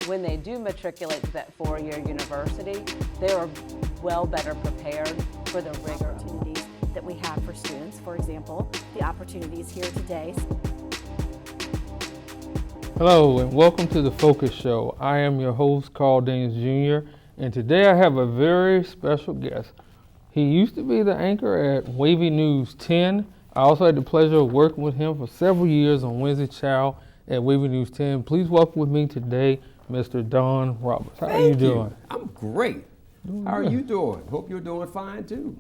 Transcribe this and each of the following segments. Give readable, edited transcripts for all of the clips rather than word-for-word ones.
when they do matriculate to that four-year university, they are well better prepared for the rigor. Opportunities that we have for students, for example, the opportunities here today. Hello and welcome to the Focus Show. I am your host, Carl Daines Jr., and today I have a very special guest. He used to be the anchor at WAVY News 10. I also had the pleasure of working with him for several years on Wednesday Child at WAVY News 10. Please welcome with me today, Mr. Don Roberts. How are you doing? I'm great. How are you doing? Hope you're doing fine too.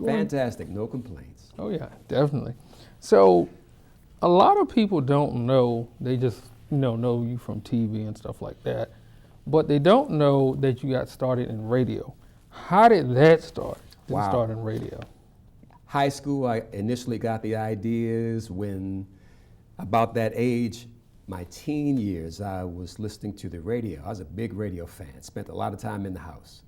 Fantastic, no complaints. Oh yeah, definitely. So, a lot of people don't know, they just know you from TV and stuff like that, but they don't know that you got started in radio. How did that start? Wow. Start in radio? High school, I initially got the ideas when, about that age, my teen years, I was listening to the radio. I was a big radio fan, spent a lot of time in the house.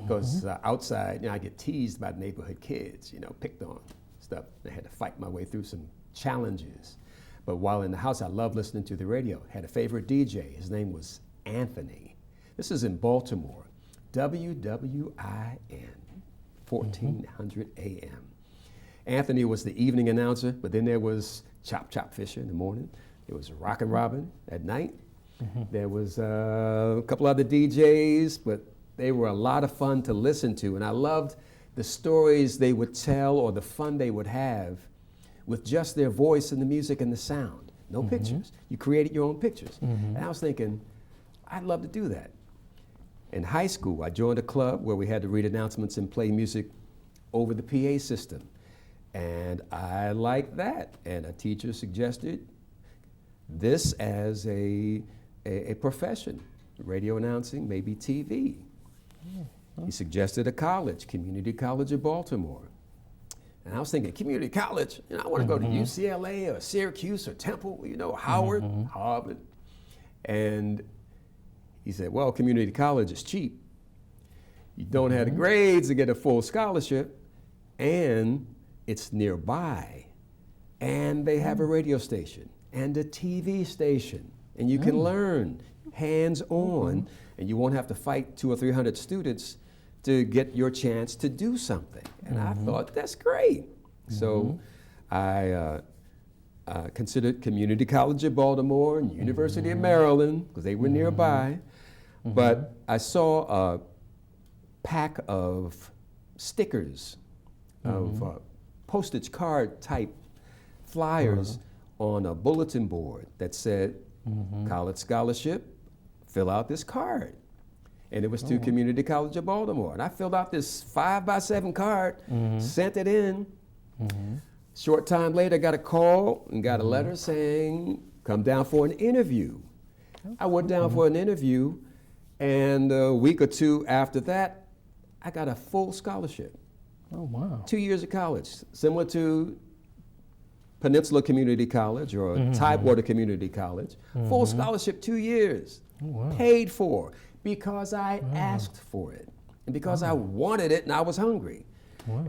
Because outside, I get teased by neighborhood kids, picked on, stuff. I had to fight my way through some challenges. But while in the house, I loved listening to the radio. Had a favorite DJ. His name was Anthony. This is in Baltimore, WWIN, 1400 AM. Anthony was the evening announcer, but then there was Chop Chop Fisher in the morning. There was Rockin' Robin at night. There was a couple other DJs, but they were a lot of fun to listen to. And I loved the stories they would tell or the fun they would have with just their voice and the music and the sound. No pictures. You created your own pictures. And I was thinking, I'd love to do that. In high school, I joined a club where we had to read announcements and play music over the PA system. And I liked that. And a teacher suggested this as a profession, radio announcing, maybe TV. He suggested a college, Community College of Baltimore. And I was thinking, community college, I want to go to UCLA or Syracuse or Temple, Howard, Harvard. And he said, well, community college is cheap. You don't have the grades to get a full scholarship, and it's nearby. And they have a radio station and a TV station, and you can learn hands-on, and you won't have to fight 200 or 300 students to get your chance to do something. And I thought, that's great. So I considered Community College of Baltimore and University of Maryland, because they were nearby. But I saw a pack of stickers, of postage card type flyers on a bulletin board that said, college scholarship, fill out this card. And it was to Community College of Baltimore. And I filled out this 5x7 card, sent it in. Short time later, got a call and got a letter saying, come down for an interview. I went down for an interview, and a week or two after that, I got a full scholarship. Oh, wow. 2 years of college, similar to Peninsula Community College or Tidewater Community College. Full scholarship, 2 years, paid for, because I asked for it, and because I wanted it and I was hungry.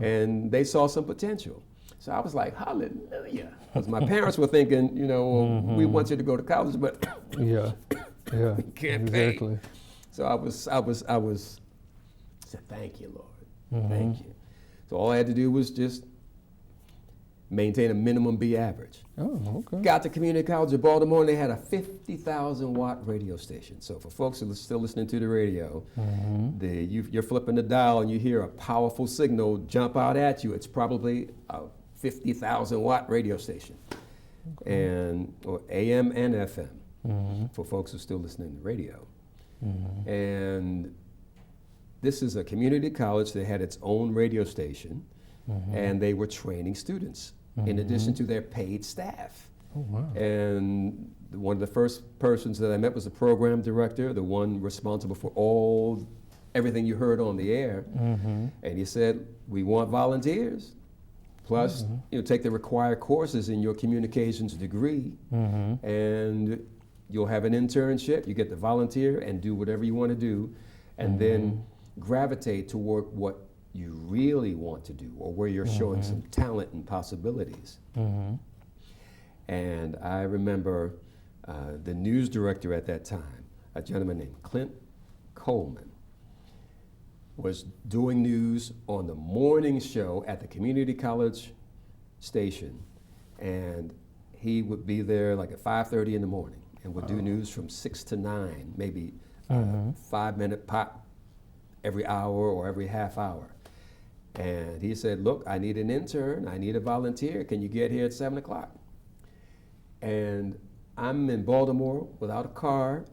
And they saw some potential. So I was like, hallelujah. Because my parents were thinking, we want you to go to college, but Yeah, we can't exactly. pay. So I said, thank you, Lord, thank you. So all I had to do was just maintain a minimum B average. Oh, okay. Got to Community College of Baltimore, and they had a 50,000 watt radio station. So for folks who are still listening to the radio, you're flipping the dial and you hear a powerful signal jump out at you. It's probably a 50,000 watt radio station, or AM and FM, for folks who are still listening to radio. And this is a community college that had its own radio station, and they were training students in addition to their paid staff. Oh, wow. And one of the first persons that I met was the program director, the one responsible for everything you heard on the air. And he said, we want volunteers. Plus, take the required courses in your communications degree, and you'll have an internship. You get to volunteer and do whatever you want to do, and then gravitate toward what you really want to do, or where you're showing some talent and possibilities. And I remember the news director at that time a gentleman named Clint Coleman was doing news on the morning show at the community college station, and he would be there like at 5:30 in the morning and would do news from 6 to 9, maybe 5-minute pop every hour or every half hour. And he said, look, I need an intern, I need a volunteer, can you get here at 7 o'clock? And I'm in Baltimore without a car.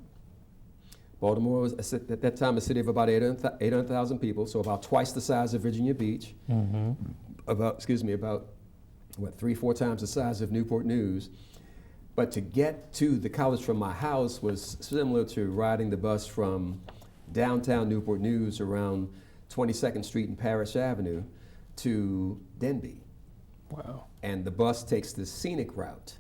Baltimore was at that time a city of about 800,000 people, so about twice the size of Virginia Beach. About 3-4 times the size of Newport News. But to get to the college from my house was similar to riding the bus from downtown Newport News around 22nd Street and Parrish Avenue to Denby. Wow. And the bus takes the scenic route.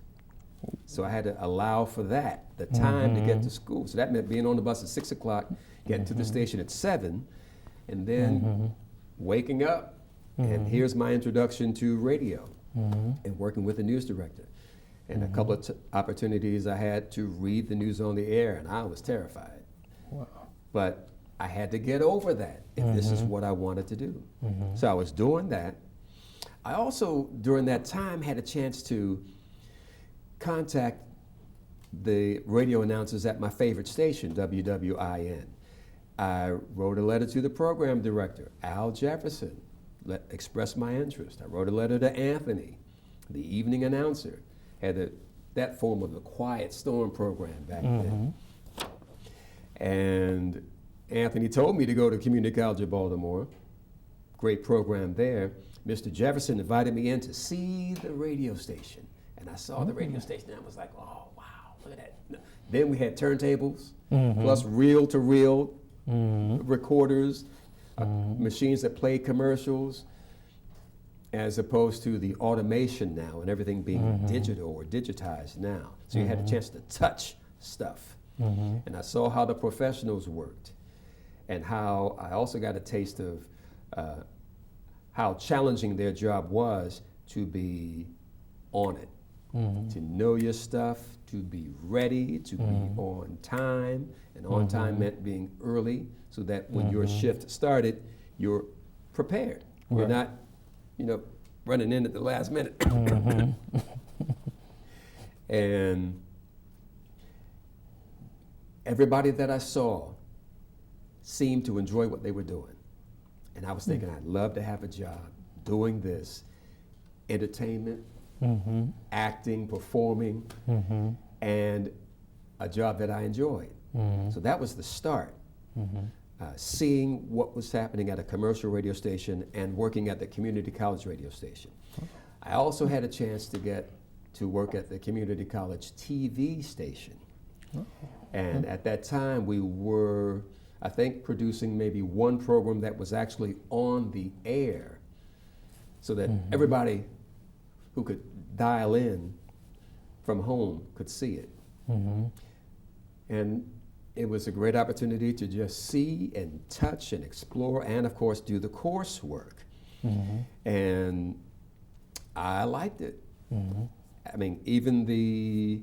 So I had to allow for that, the time to get to school. So that meant being on the bus at 6 o'clock, getting to the station at 7, and then waking up. And here's my introduction to radio and working with the news director. And a couple of opportunities I had to read the news on the air, and I was terrified. Wow. But I had to get over that if this is what I wanted to do. So I was doing that. I also, during that time, had a chance to contact the radio announcers at my favorite station, WWIN. I wrote a letter to the program director, Al Jefferson, expressed my interest. I wrote a letter to Anthony, the evening announcer, had that form of the Quiet Storm program back then. And Anthony told me to go to Community College of Baltimore, great program there. Mr. Jefferson invited me in to see the radio station. And I saw the radio station and I was like, oh, wow, look at that. Then we had turntables, plus reel-to-reel recorders, machines that played commercials, as opposed to the automation now and everything being digital or digitized now. So you had a chance to touch stuff. And I saw how the professionals worked and how I also got a taste of how challenging their job was to be on it. To know your stuff, to be ready, to be on time, and on time meant being early so that when your shift started, you're prepared. Right. You're not, running in at the last minute. And everybody that I saw seemed to enjoy what they were doing. And I was thinking, I'd love to have a job doing this, entertainment, acting, performing, and a job that I enjoyed. So that was the start. Seeing what was happening at a commercial radio station and working at the community college radio station. I also had a chance to get to work at the community college TV station. And at that time we were, I think, producing maybe one program that was actually on the air so that everybody who could dial in from home could see it. And it was a great opportunity to just see and touch and explore and, of course, do the coursework. And I liked it. I mean, even the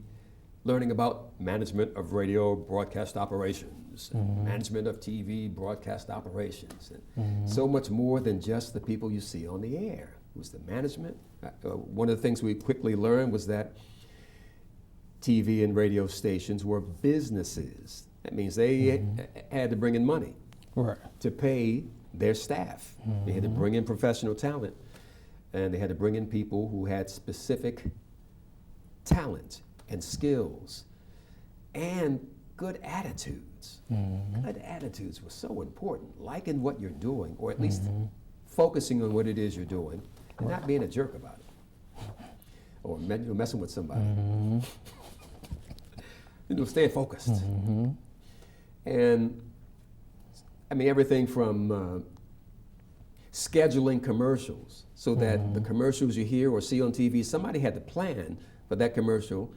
learning about management of radio broadcast operations, management of TV broadcast operations, and so much more than just the people you see on the air. It was the management. One of the things we quickly learned was that TV and radio stations were businesses. That means they had to bring in money to pay their staff. They had to bring in professional talent, and they had to bring in people who had specific talent and skills and good attitudes. Good attitudes were so important, liking what you're doing, or at least focusing on what it is you're doing, and not being a jerk about it, or messing with somebody. Staying focused. And I mean, everything from scheduling commercials so that the commercials you hear or see on TV, somebody had to plan for that commercial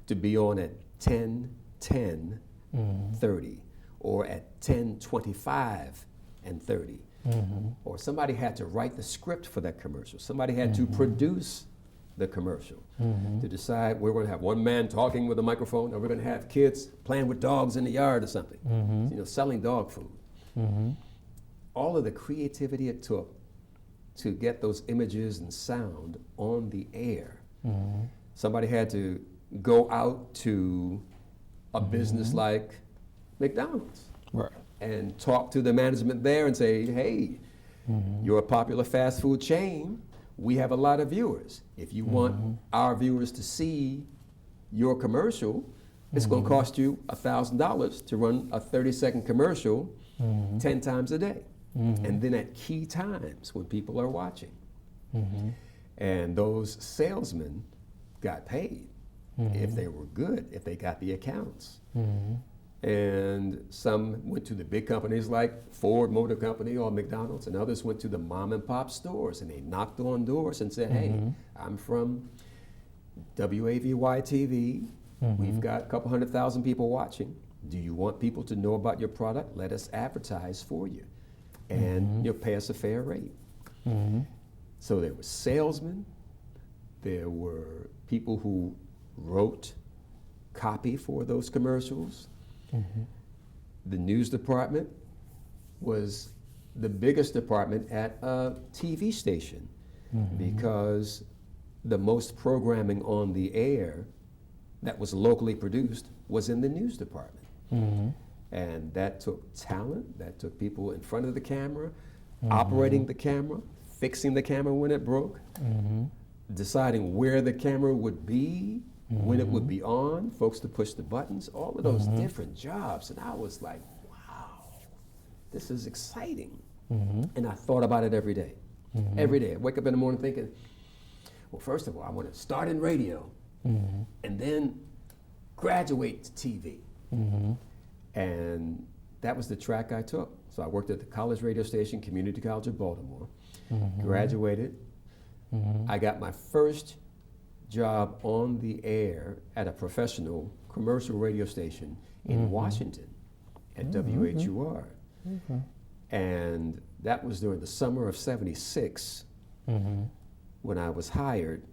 to be on at 10:10:30 or at 10:25 and 30. Or somebody had to write the script for that commercial. Somebody had to produce the commercial. to decide we're going to have one man talking with a microphone, or we're going to have kids playing with dogs in the yard or something, you know, selling dog food. All of the creativity it took to get those images and sound on the air. Somebody had to go out to a business like McDonald's and talk to the management there and say, hey, you're a popular fast food chain. We have a lot of viewers. If you want our viewers to see your commercial, it's going to cost you $1,000 to run a 30-second commercial 10 times a day. And then at key times when people are watching. And those salesmen got paid if they were good, if they got the accounts. And some went to the big companies like Ford Motor Company or McDonald's, and others went to the mom and pop stores, and they knocked on doors and said, hey, I'm from WAVY-TV. We've got a couple 100,000 people watching. Do you want people to know about your product? Let us advertise for you. And you'll pay us a fair rate. So there were salesmen, there were people who wrote copy for those commercials. The news department was the biggest department at a TV station because the most programming on the air that was locally produced was in the news department. And that took talent, that took people in front of the camera, operating the camera, fixing the camera when it broke, deciding where the camera would be, when it would be on, folks to push the buttons, all of those different jobs. And I was like, wow, this is exciting. And I thought about it every day. Every day. I wake up in the morning thinking, well, first of all, I want to start in radio and then graduate to TV. And that was the track I took. So I worked at the college radio station, Community College of Baltimore, graduated. I got my first job on the air at a professional commercial radio station in Washington at WHUR. And that was during the summer of '76 when I was hired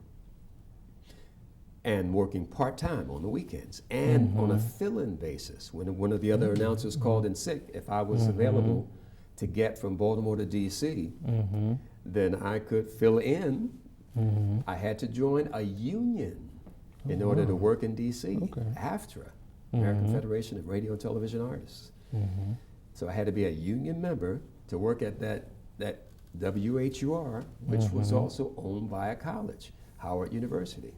and working part-time on the weekends and on a fill-in basis. When one of the other announcers called in sick, if I was available to get from Baltimore to DC, then I could fill in. I had to join a union in order to work in DC, AFTRA, American Federation of Radio and Television Artists. So I had to be a union member to work at that WHUR, which was also owned by a college, Howard University.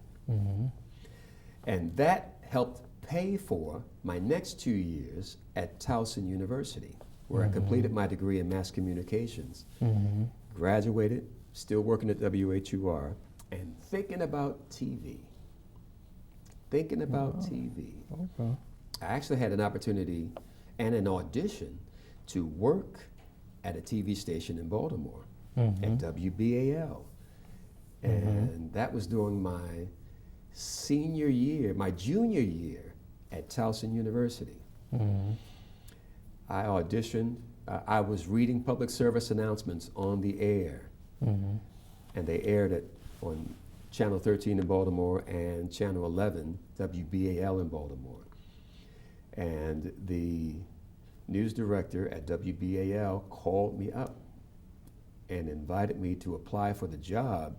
And that helped pay for my next 2 years at Towson University, where I completed my degree in mass communications, graduated, still working at WHUR, and thinking about TV. I actually had an opportunity and an audition to work at a TV station in Baltimore at WBAL. And that was during my senior year, my junior year at Towson University. I auditioned, I was reading public service announcements on the air. And they aired it on Channel 13 in Baltimore and Channel 11, WBAL in Baltimore. And the news director at WBAL called me up and invited me to apply for the job.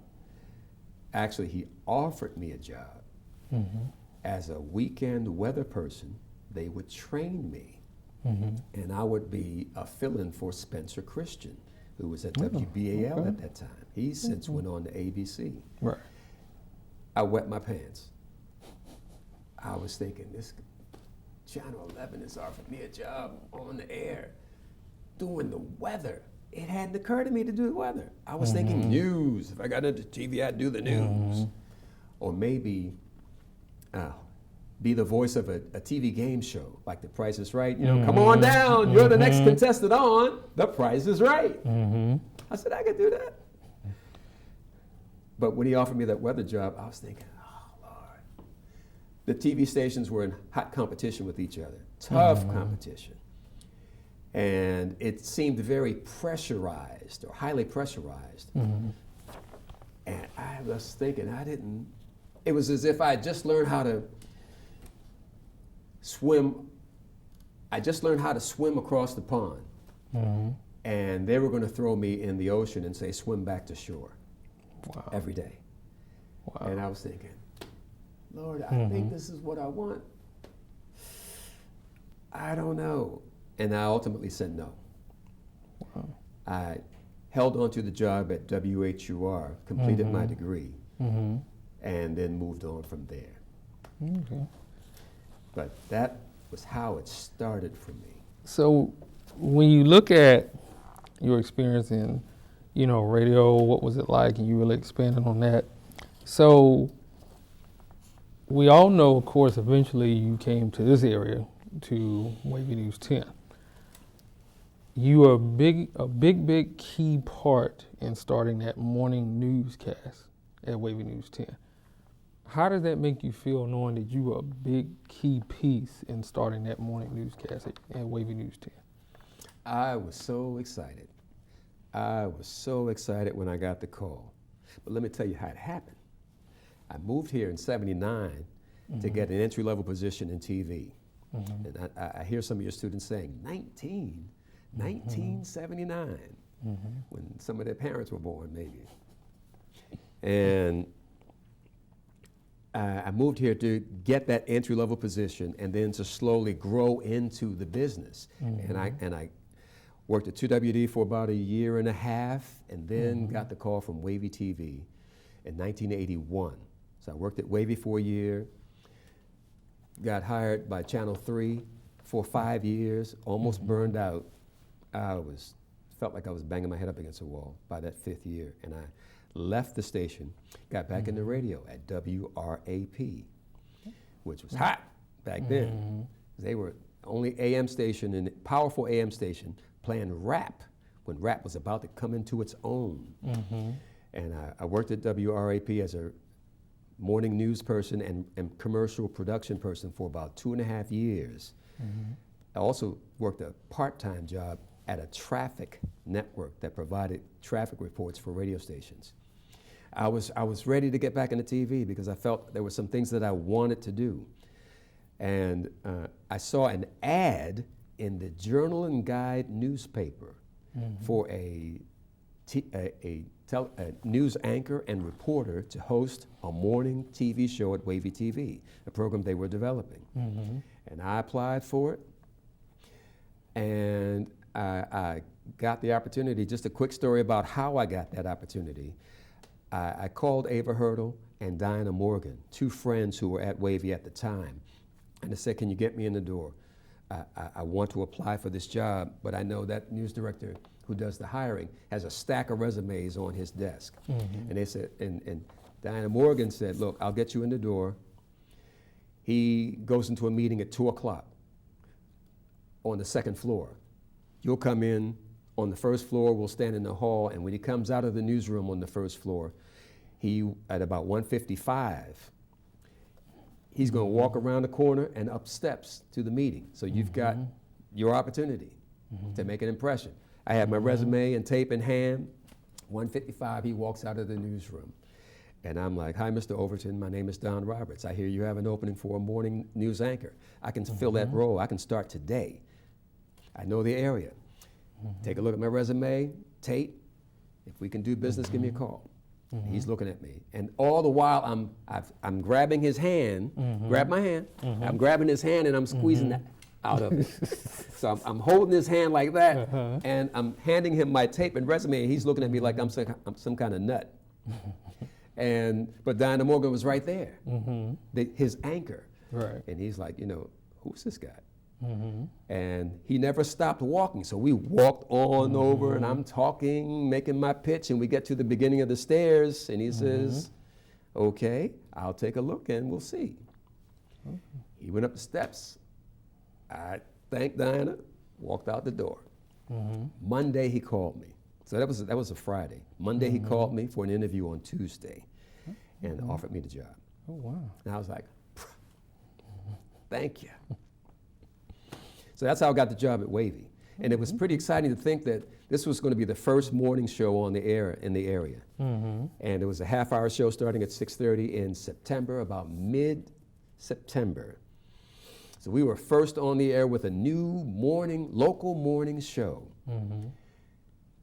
Actually, he offered me a job. As a weekend weather person. They would train me, and I would be a fill-in for Spencer Christian, who was at WBAL at that time. He since went on to ABC. I wet my pants. I was thinking, this Channel 11 has offered me a job on the air doing the weather. It hadn't occurred to me to do the weather. I was thinking news. If I got into TV, I'd do the news. Or maybe be the voice of a TV game show, like The Price is Right. You know, come on down, you're the next contestant on The Price is Right. I said, I could do that. But when he offered me that weather job, I was thinking, oh, Lord. The TV stations were in hot competition with each other, tough competition. And it seemed very pressurized or highly pressurized. And I was thinking, I didn't it was as if I had just learned how to swim. I just learned how to swim across the pond. And they were going to throw me in the ocean and say, swim back to shore. Wow. Every day. Wow. And I was thinking, Lord, I think this is what I want. I don't know. And I ultimately said no. Wow. I held on to the job at WHUR, completed my degree, and then moved on from there. Okay. But that was how it started for me. So when you look at your experience in, radio, what was it like? And you really expanded on that. So we all know, of course, eventually you came to this area, to WAVY News 10. You are a big key part in starting that morning newscast at WAVY News 10. How did that make you feel knowing that you were a big key piece in starting that morning newscast at WAVY News 10? I was so excited. I was so excited when I got the call. But let me tell you how it happened. I moved here in '79 to get an entry-level position in TV. And I hear some of your students saying, 1979, when some of their parents were born, maybe. And I moved here to get that entry-level position and then to slowly grow into the business. And I worked at 2WD for about 1.5 years and then got the call from WAVY-TV in 1981. So I worked at WAVY for 1 year, got hired by Channel 3 for 5 years, almost burned out. Felt like I was banging my head up against a wall by that 5th year. And I left the station, got back into radio at WRAP, which was hot back then. They were only AM station and powerful AM station playing rap when rap was about to come into its own. And I worked at WRAP as a morning news person and commercial production person for about 2.5 years. I also worked a part-time job at a traffic network that provided traffic reports for radio stations. I was ready to get back into TV because I felt there were some things that I wanted to do. And I saw an ad in the Journal and Guide newspaper for a news anchor and reporter to host a morning TV show at WAVY-TV, a program they were developing. And I applied for it, and I got the opportunity. Just a quick story about how I got that opportunity. I called Ava Hurdle and Diana Morgan, 2 friends who were at WAVY at the time, and I said, can you get me in the door? I want to apply for this job, but I know that news director who does the hiring has a stack of resumes on his desk. And they said, and Diana Morgan said, look, I'll get you in the door. He goes into a meeting at 2 o'clock on the 2nd floor. You'll come in on the 1st floor, we'll stand in the hall, and when he comes out of the newsroom on the 1st floor, at about 1:55, he's gonna walk around the corner and up steps to the meeting. So you've got your opportunity to make an impression. I had my resume and tape in hand. 1:55, he walks out of the newsroom. And I'm like, hi, Mr. Overton, my name is Don Roberts. I hear you have an opening for a morning news anchor. I can fill that role, I can start today. I know the area. Take a look at my resume, tape. If we can do business, give me a call. He's looking at me. And all the while, I'm grabbing his hand, grab my hand, I'm grabbing his hand and I'm squeezing that out of it. So I'm holding his hand like that, and I'm handing him my tape and resume, and he's looking at me like I'm some kind of nut. But Diana Morgan was right there, his anchor. Right. And he's like, who's this guy? And he never stopped walking. So we walked on over, and I'm talking, making my pitch, and we get to the beginning of the stairs, and he says, okay, I'll take a look and we'll see. He went up the steps. I thanked Diana, walked out the door. Monday he called me. So that was a Friday. Monday he called me for an interview on Tuesday and offered me the job. Oh, wow. And I was like, thank you. So that's how I got the job at WAVY. And it was pretty exciting to think that this was going to be the first morning show on the air in the area. And it was a half-hour show starting at 6:30 in September, about mid-September. So we were first on the air with a new local morning show.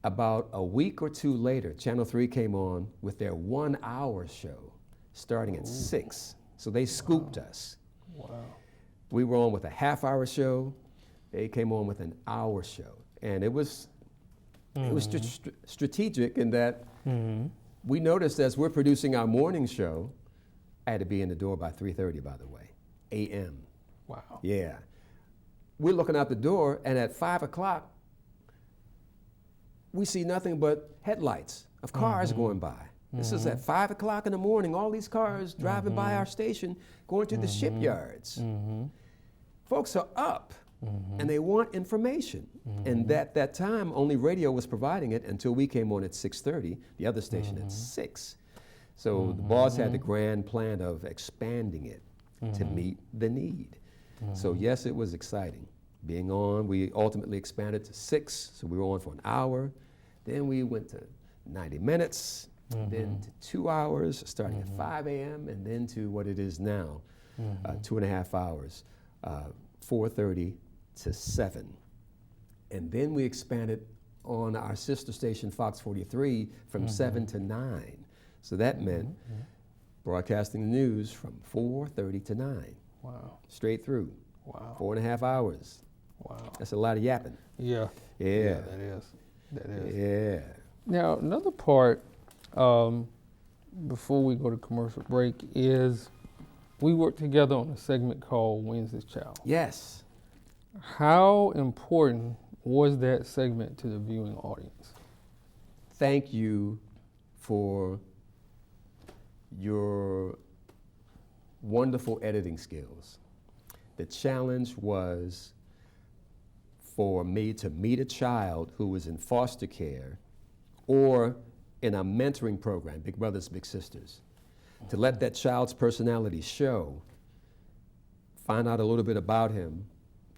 About a week or two later, Channel 3 came on with their 1 hour show starting at 6. So they scooped us. Wow. We were on with a half-hour show. They came on with an hour show. And it was strategic in that we noticed as we're producing our morning show, I had to be in the door by 3:30, by the way, a.m. Wow. Yeah. We're looking out the door, and at 5 o'clock, we see nothing but headlights of cars going by. This is at 5 o'clock in the morning, all these cars driving by our station, going to the shipyards. Folks are up, and they want information. And at that time, only radio was providing it until we came on at 6:30, the other station at 6. So the boss had the grand plan of expanding it to meet the need. So yes, it was exciting. Being on, we ultimately expanded to 6, so we were on for an hour. Then we went to 90 minutes, then to 2 hours, starting at 5 a.m., and then to what it is now, 2.5 hours, 4:30 to 7. And then we expanded on our sister station, Fox 43, from 7 to 9. So that meant broadcasting the news from 4:30 to 9. Wow. Straight through. Wow. 4.5 hours. Wow. That's a lot of yapping. Yeah. Yeah. That is. That is. Yeah. Now, another part, before we go to commercial break, is we worked together on a segment called Wednesday's Child. Yes. How important was that segment to the viewing audience? Thank you for your wonderful editing skills. The challenge was for me to meet a child who was in foster care or in a mentoring program, Big Brothers, Big Sisters, to let that child's personality show, find out a little bit about him,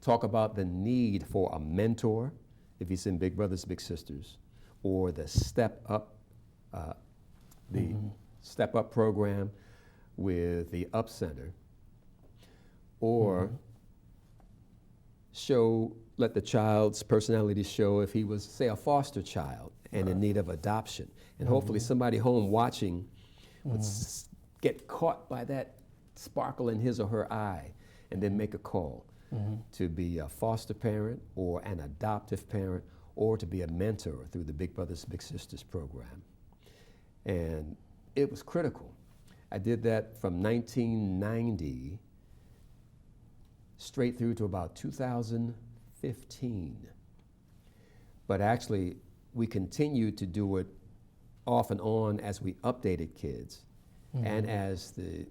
talk about the need for a mentor, if he's in Big Brothers, Big Sisters, or the Step Up, Step Up program with the Up Center, or let the child's personality show if he was, say, a foster child and in need of adoption. And hopefully somebody home watching would get caught by that sparkle in his or her eye and then make a call to be a foster parent or an adoptive parent or to be a mentor through the Big Brothers Big Sisters program. And it was critical. I did that from 1990 straight through to about 2015. But actually, we continued to do it off and on as we updated kids and as the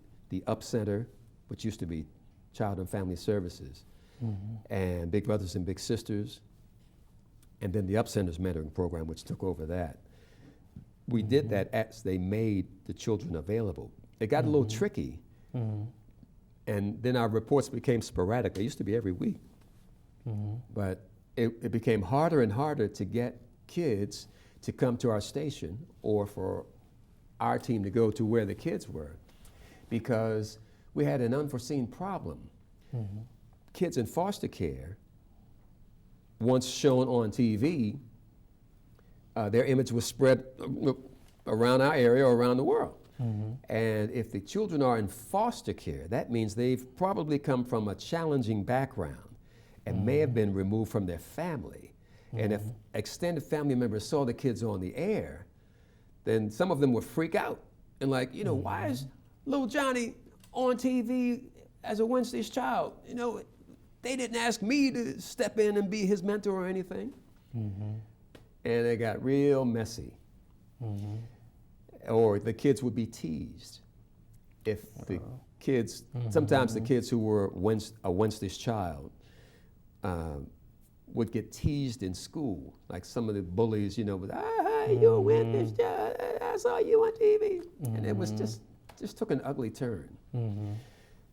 Up Center, which used to be Child and Family Services, and Big Brothers and Big Sisters, and then the Up Center's mentoring program, which took over that. We did that as they made the children available. It got a little tricky, and then our reports became sporadic. They used to be every week, but it became harder and harder to get kids to come to our station or for our team to go to where the kids were, because we had an unforeseen problem. Kids in foster care, once shown on TV, their image was spread around our area or around the world. And if the children are in foster care, that means they've probably come from a challenging background and may have been removed from their family. And if extended family members saw the kids on the air, then some of them would freak out and like, why is little Johnny on TV as a Wednesday's Child? They didn't ask me to step in and be his mentor or anything. And it got real messy. Or the kids would be teased. If the kids, sometimes the kids who were a Wednesday's Child would get teased in school. Like some of the bullies, with, you're a Wednesday's Child, I saw you on TV. And it was just took an ugly turn.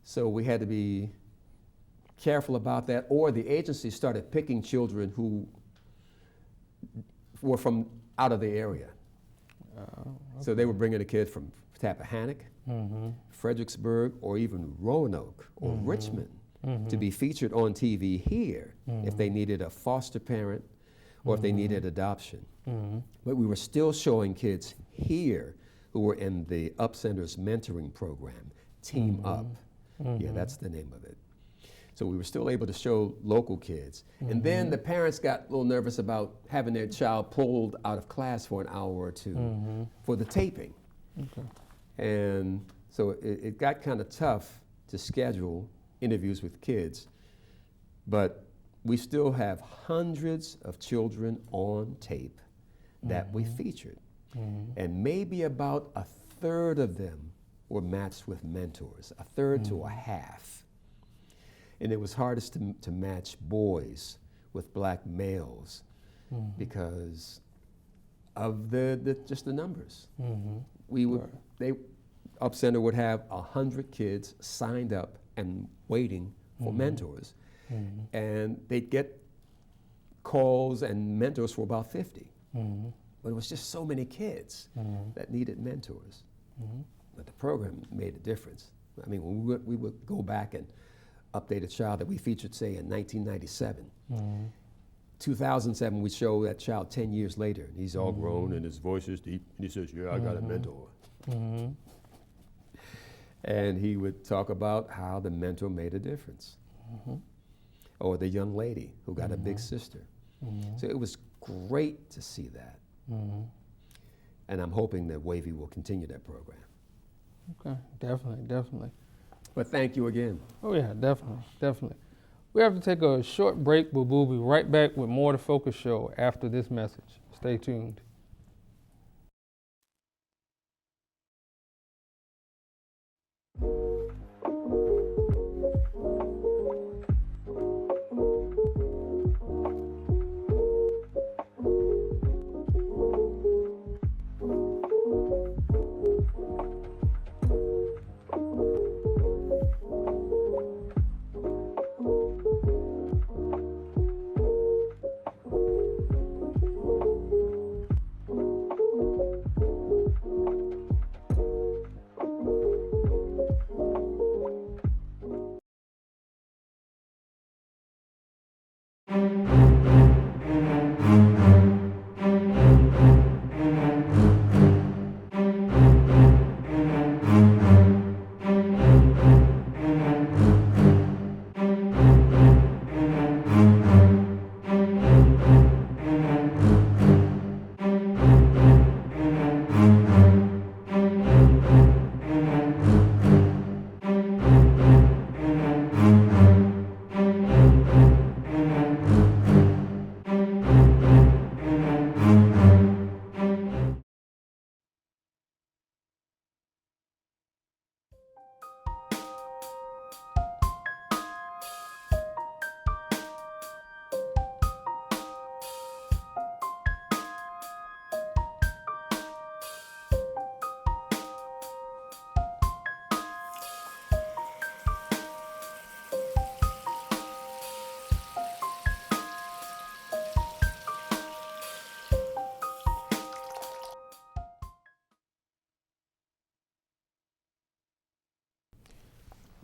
So we had to be careful about that, or the agency started picking children who were from out of the area. So they were bringing a kid from Tappahannock, Fredericksburg, or even Roanoke or Richmond to be featured on TV here if they needed a foster parent or if they needed adoption. But we were still showing kids here who were in the Up Center's mentoring program, Team Up. Yeah, that's the name of it. So we were still able to show local kids. And then the parents got a little nervous about having their child pulled out of class for an hour or two for the taping. And so it got kind of tough to schedule interviews with kids, but we still have hundreds of children on tape that we featured. And maybe about a third of them were matched with mentors, a third to a half. And it was hardest to match boys with black males because of just the numbers. We would, Up Center would have 100 kids signed up and waiting for mentors. And they'd get calls and mentors for about 50. But it was just so many kids that needed mentors. But the program made a difference. I mean, when we would go back and update a child that we featured, say, in 1997. 2007, we show that child 10 years later, and he's all grown and his voice is deep, and he says, yeah, I got a mentor. And he would talk about how the mentor made a difference. Or the young lady who got a big sister. So it was great to see that. And I'm hoping that WAVY will continue that program. Okay, definitely. But thank you again. Oh yeah, definitely. We have to take a short break, but we'll be right back with more of the Focus Show after this message. Stay tuned.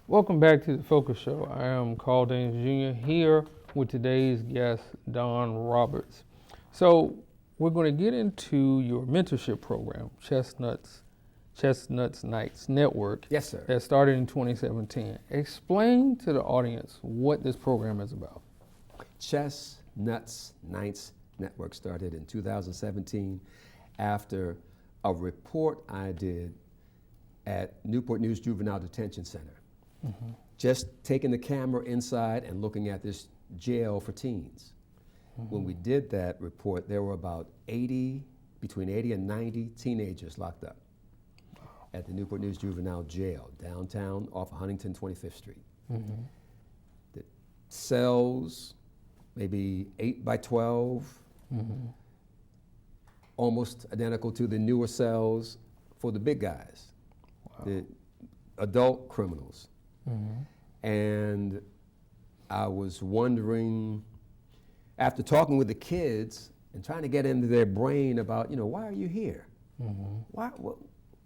Welcome back to the Focus Show. I am Carl Danes Jr. here with today's guest, Don Roberts. So we're going to get into your mentorship program, Chestnuts Nights Network. Yes, sir. That started in 2017. Explain to the audience what this program is about. Chestnuts Nights Network started in 2017 after a report I did at Newport News Juvenile Detention Center. Just taking the camera inside and looking at this jail for teens. When we did that report, there were about between 80 and 90 teenagers locked up at the Newport News Juvenile Jail, downtown off Huntington 25th Street. The cells, maybe 8 by 12, almost identical to the newer cells for the big guys, the adult criminals. And I was wondering, after talking with the kids, and trying to get into their brain about, why are you here? Mm-hmm.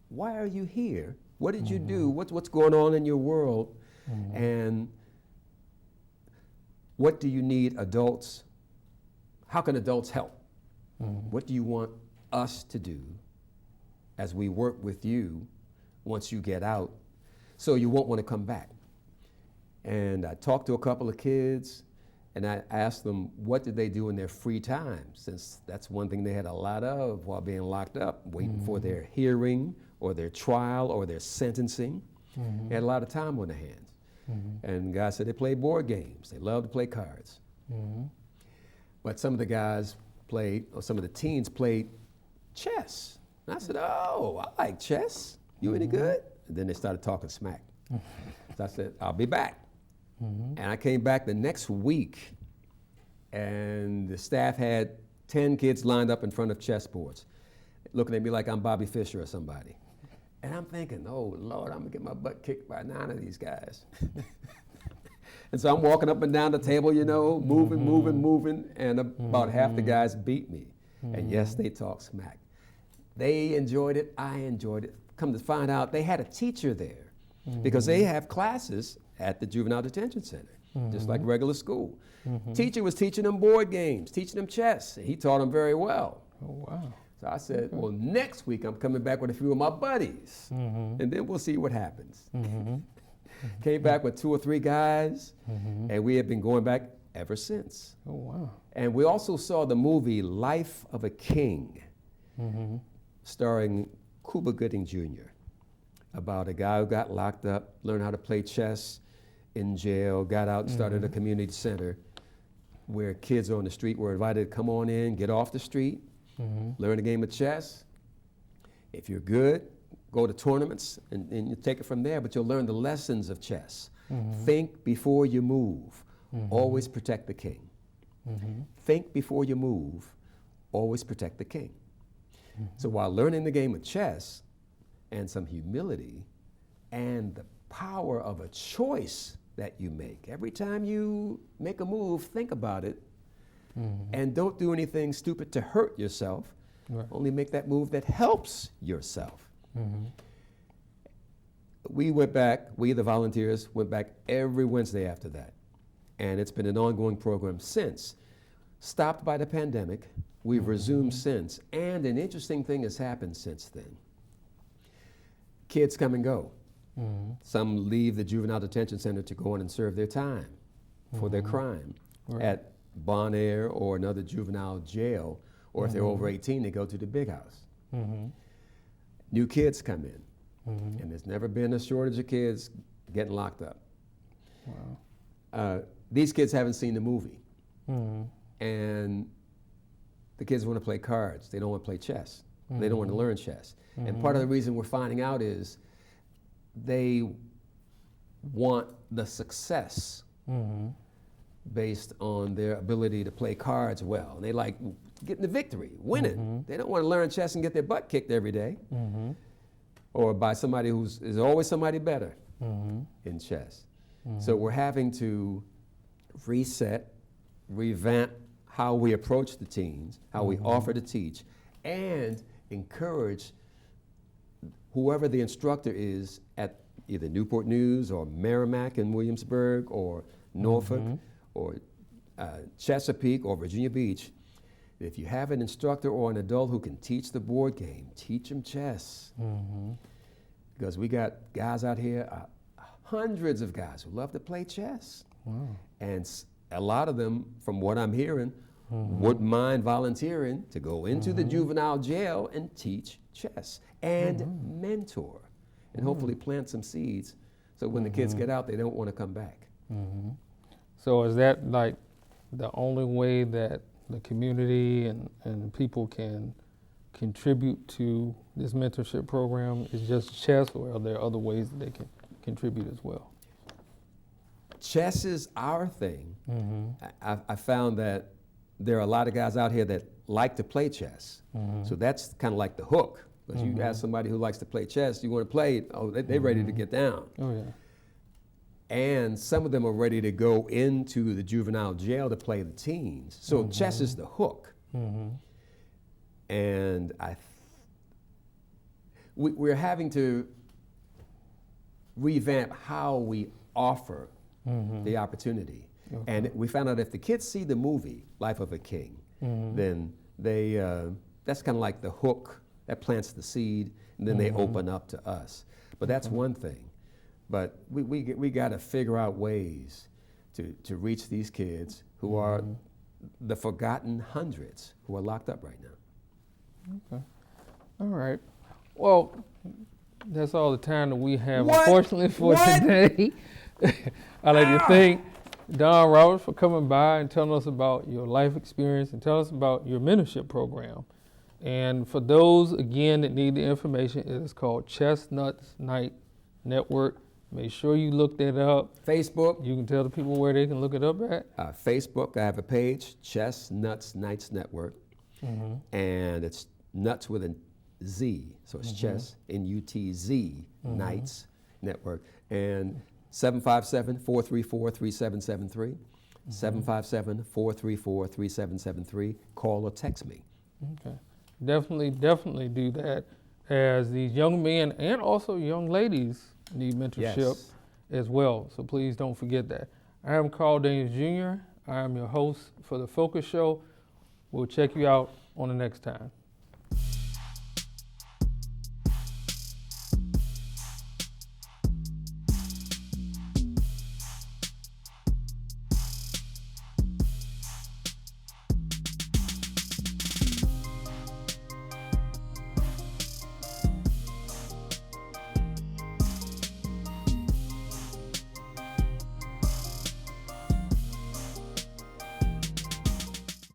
Why are you here? What did you do? What's going on in your world? Mm-hmm. And what do you need adults? How can adults help? Mm-hmm. What do you want us to do as we work with you once you get out so you won't want to come back? And I talked to a couple of kids and I asked them what did they do in their free time, since that's one thing they had a lot of while being locked up, waiting for their hearing or their trial or their sentencing. Mm-hmm. They had a lot of time on their hands. Mm-hmm. And guys said they played board games. They loved to play cards. Mm-hmm. But some of the guys played, or some of the teens played chess. And I said, oh, I like chess. You any good? And then they started talking smack. So I said, I'll be back. Mm-hmm. And I came back the next week, and the staff had 10 kids lined up in front of chessboards, looking at me like I'm Bobby Fischer or somebody. And I'm thinking, oh, Lord, I'm going to get my butt kicked by 9 of these guys. And so I'm walking up and down the table, moving, and about half the guys beat me. And yes, they talk smack. They enjoyed it. I enjoyed it. Come to find out, they had a teacher there because they have classes at the Juvenile Detention Center, just like regular school. Teacher was teaching them board games, teaching them chess. And he taught them very well. Oh, wow. So I said, well, next week I'm coming back with a few of my buddies, and then we'll see what happens. Came back with 2 or 3 guys, and we have been going back ever since. Oh, wow. And we also saw the movie Life of a King, starring Cuba Gooding Jr., about a guy who got locked up, learned how to play chess in jail, got out and started a community center where kids on the street were invited to come on in, get off the street, learn a game of chess. If you're good, go to tournaments and you take it from there, but you'll learn the lessons of chess. Think before you move. Always protect the king. Think before you move. Always protect the king. So while learning the game of chess and some humility and the power of a choice that you make, every time you make a move, think about it and don't do anything stupid to hurt yourself. Right. Only make that move that helps yourself. We went back, we the volunteers went back every Wednesday after that. And it's been an ongoing program since. Stopped by the pandemic, we've resumed since. And an interesting thing has happened since then. Kids come and go. Some leave the Juvenile Detention Center to go on and serve their time for their crime at Bon Air or another juvenile jail, or if they're over 18, they go to the big house. New kids come in, and there's never been a shortage of kids getting locked up. Wow. These kids haven't seen the movie, and the kids want to play cards. They don't want to play chess. They don't want to learn chess. And part of the reason we're finding out is they want the success based on their ability to play cards well. And they like getting the victory, winning. They don't want to learn chess and get their butt kicked every day, or by somebody who's is always somebody better in chess. So we're having to reset, revamp how we approach the teens, how we offer to teach, and encourage whoever the instructor is at either Newport News or Merrimack in Williamsburg or Norfolk or Chesapeake or Virginia Beach. If you have an instructor or an adult who can teach the board game, teach them chess. Because we got guys out here, hundreds of guys who love to play chess. And a lot of them, from what I'm hearing, wouldn't mind volunteering to go into the juvenile jail and teach chess and mentor and hopefully plant some seeds so when the kids get out, they don't want to come back. So is that like the only way that the community and people can contribute to this mentorship program is just chess, or are there other ways that they can contribute as well? Chess is our thing. I found that there are a lot of guys out here that like to play chess. So that's kind of like the hook. Because you ask somebody who likes to play chess, you want to play, oh, they're ready to get down. Oh, yeah. And some of them are ready to go into the juvenile jail to play the teens. So chess is the hook. And we're having to revamp how we offer the opportunity. Okay. And we found out if the kids see the movie Life of a King, then they that's kind of like the hook that plants the seed, and then they open up to us. But that's one thing. But we got to figure out ways to reach these kids who are the forgotten hundreds who are locked up right now. Okay. All right. Well, that's all the time that we have, What? unfortunately, for What? today. I'd like to thank Don Roberts for coming by and telling us about your life experience and tell us about your mentorship program. And for those, again, that need the information, it is called Chestnuts Night Network. Make sure you look that up. Facebook. You can tell the people where they can look it up at. Facebook, I have a page, Chestnuts Nights Network. And it's nuts with a Z, so it's Chess, N-U-T-Z, Nights Network. And 757-434-3773, 757-434-3773. Call or text me. Okay. Definitely do that, as these young men and also young ladies need mentorship as well. So please don't forget that. I am Carl Daniels Jr. I am your host for The Focus Show. We'll check you out on the next time.